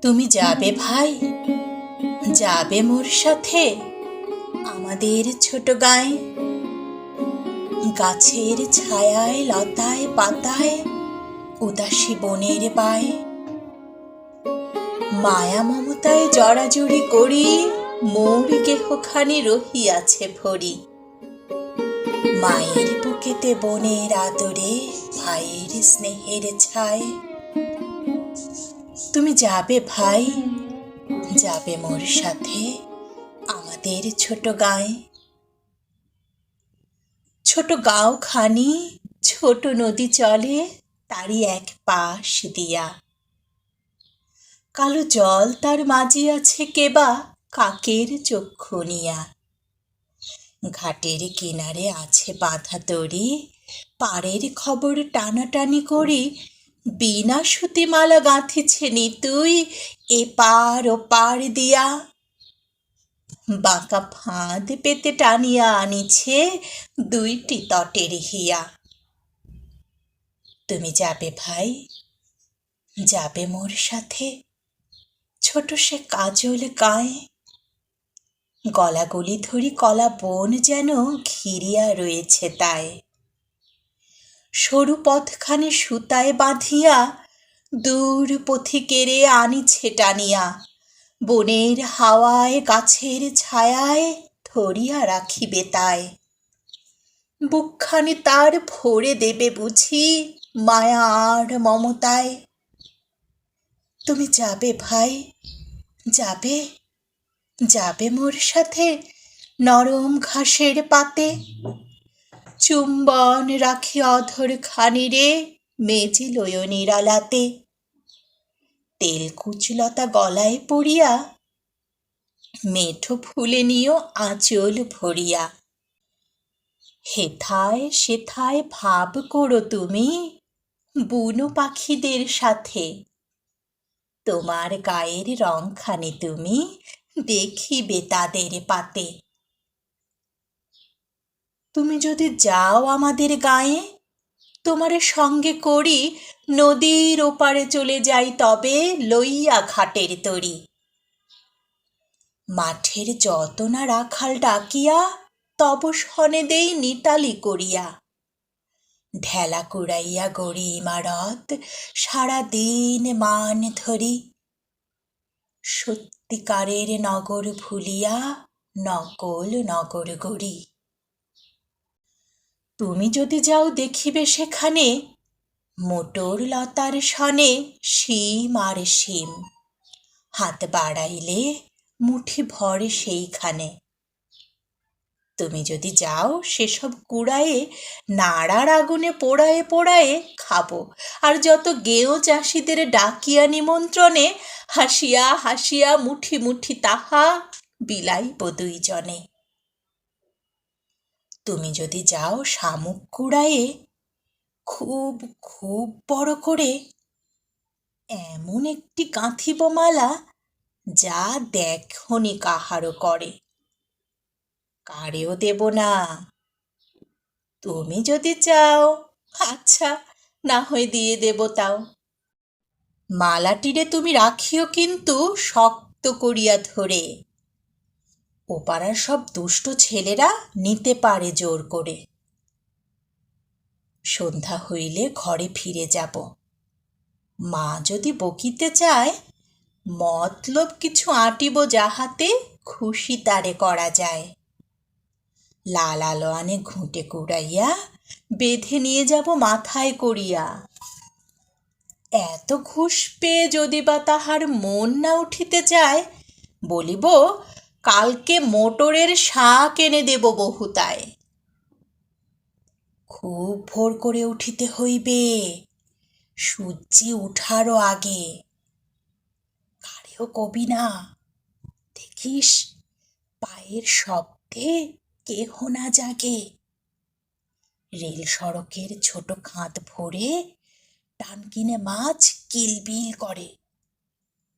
তুমি যাবে ভাই, যাবে মোর সাথে আমাদের ছোট গাঁয়ে। গাছের ছায়ায় লতায় পাতায় উদাসী বনের পায়ে, মায়া মমতায় জড়াজড়ি করি মোর গেহখানি রহিয়াছে ভরি। মায়ের বুকেতে বনের আদরে ভাইয়ের স্নেহের ছায়। তুমি যাবে ভাই, যাবে মোর সাথে আমাদের ছোট গাঁয়ে। ছোট গাঁওখানি, ছোট নদী চলে তারই এক পাশ দিয়া। কালো জল তার মাঝিয়াছে কেবা কাকের চক্ষু নিয়া। ঘাটের কিনারে আছে বাঁধা তরি, পাড়ের খবর টানাটানি করি বিনা সুতিমালা গাঁথিছে নিতুই এপার ওপার দিয়া। বাঁকা ফাঁদ পেতে টানিয়া আনিছে দুইটি তটের হিয়া। তুমি যাবে ভাই, যাবে মোর সাথে ছোট সে কাজল গায়ে। গলাগলি ধরি কলা বন যেন ঘিরিয়া রয়েছে তাই। সরু পথখানি সুতায় বাঁধিয়া দূর পথিকেরে আনিছে টানিয়া। বনের হাওয়ায় গাছের ছায়ায় ধরিয়া রাখিবে তাই। বুকখানি তার ভরে দেবে বুঝি মায়া আর মমতায়। তুমি যাবে ভাই, যাবে, যাবে মোর সাথে নরম ঘাসের পাতে। চুম্বন রাখি অধর খানিরে মেজে লয় নিরালাতে। তেল কুচলতা গলায় পড়িয়া মেঠো ফুলে নিও আঁচল ভরিয়া। হেথায় সেথায় ভাব করো তুমি বুনো পাখিদের সাথে। তোমার গায়ের রংখানি তুমি দেখিবে তাদের পাতে। তুমি যদি যাও আমাদের গাঁয়ে, তোমারে সঙ্গে করি নদীর ওপারে চলে যাই তবে লইয়া ঘাটের তরি। মাঠের যত না রাখাল ডাকিয়া তব সনে দেই নিতালি করিয়া। ঢেলা কুড়াইয়া গড়ি ইমারত সারা দিন মান ধরি। সত্যিকারের নগর ভুলিয়া নকল নগর গড়ি। তুমি যদি যাও দেখিবে সেখানে মোটর লতার সনে শিম আর শিম। হাত বাড়াইলে মুঠি ভরে সেইখানে। তুমি যদি যাও সেসব কুড়ায়ে নাড়ার আগুনে পোড়ায়ে পোড়ায়ে খাবো। আর যত গেঁয়ো চাষিদের ডাকিয়া নিমন্ত্রণে হাসিয়া হাসিয়া মুঠি মুঠি তাহা বিলাইব দুইজনে। তুমি যদি যাও শামুক কুড়ায়ে খুব খুব বড় করে, এমন একটি গাঁথিব মালা যা দেখনি কাহারও করে। কারেও দেব না। তুমি যদি চাও আচ্ছা, না হয় দিয়ে দেব তাও। মালাটিরে তুমি রাখিও কিন্তু শক্ত করিয়া ধরে। ও পাড়ার সব দুষ্ট ছেলেরা নিতে পারে জোর করে। সন্ধ্যা হইলে ঘরে ফিরে যাব। মা যদি বকিতে চায় মতলব কিছু আঁটিব যাহাতে খুশি তারে করা যায়। লাল আলোয়ানে ঘুঁটে কুড়াইয়া বেঁধে নিয়ে যাব মাথায় করিয়া। এত ঘুষ পেয়ে যদি বা তাহার মন না উঠিতে চায় বলিব কালকে মোটরের শাক এনে দেব বহুতায়। খুব ভোর করে উঠিতে হইবে, সূর্যি উঠারও আগে। কারেও কবি না, দেখিস পায়ের শব্দে কেহ না জাগে। রেল সড়কের ছোট খাদ ভরে টানকিনে মাছ কিলবিল করে।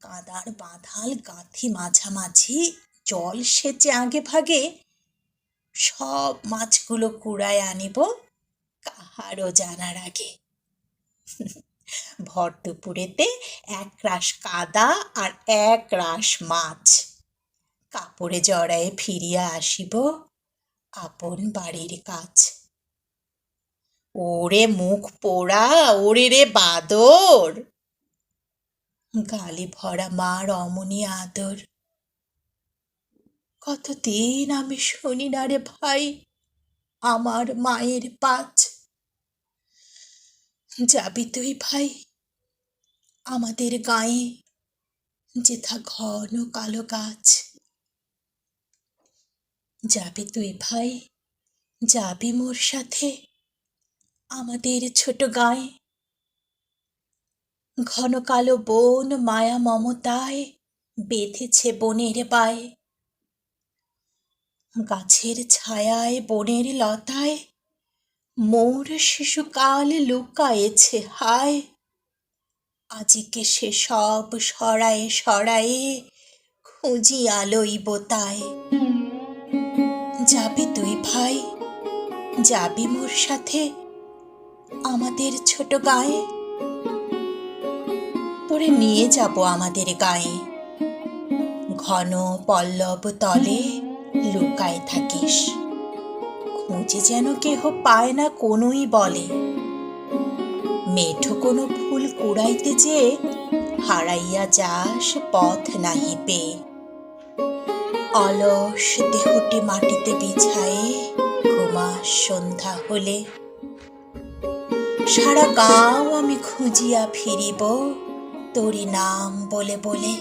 কাদার বাঁধাল গাঁথি মাঝামাঝি জল সেচে আগে ভাগে সব মাছগুলো কুড়ায় আনিব কাহারও জানার আগে। ভর দুপুরেতে এক রাশ কাদা আর এক রাশ মাছ, কাপড়ে জড়ায়ে ফিরিয়া আসিব আপন বাড়ির কাজ। ওরে মুখ পোড়া, ওরে রে বাদর, গালি ভরা মার অমনি আদর। কতদিন আমি শুনি না রে ভাই আমার মায়ের পাঁচ। যাবি তুই ভাই আমাদের গায়ে যেথা ঘন কালো গাছ। যাবি তুই ভাই, যাবি মোর সাথে আমাদের ছোট গায়ে। ঘন কালো বন মায়া মমতায় বেঁধেছে বনের পায়ে। গাছের ছায়ায় বনের লতায় মোর শিশুকাল লুকায়েছে হায়। আজিকে সে সব সরায়ে সরায়ে খুঁজিয়া লইব তাই। যাবি তুই ভাই, যাবি মোর সাথে আমাদের ছোট গায়ে। তোরে নিয়ে যাব আমাদের গায়ে, ঘন পল্লব তলে লুকায় থাকিস। খুঁজে যেন কেহ পায় না কোনোই বলে, মেঠো কোনো ফুল কুড়াইতে যে হারাইয়া যাস পথ নাহি পেয়ে। অলস দেহটি মাটিতে বিছায়ে ঘুমাস সন্ধ্যা হলে। সারা গাঁও আমি খুঁজিয়া ফিরিব তোরি নাম বলে বলে।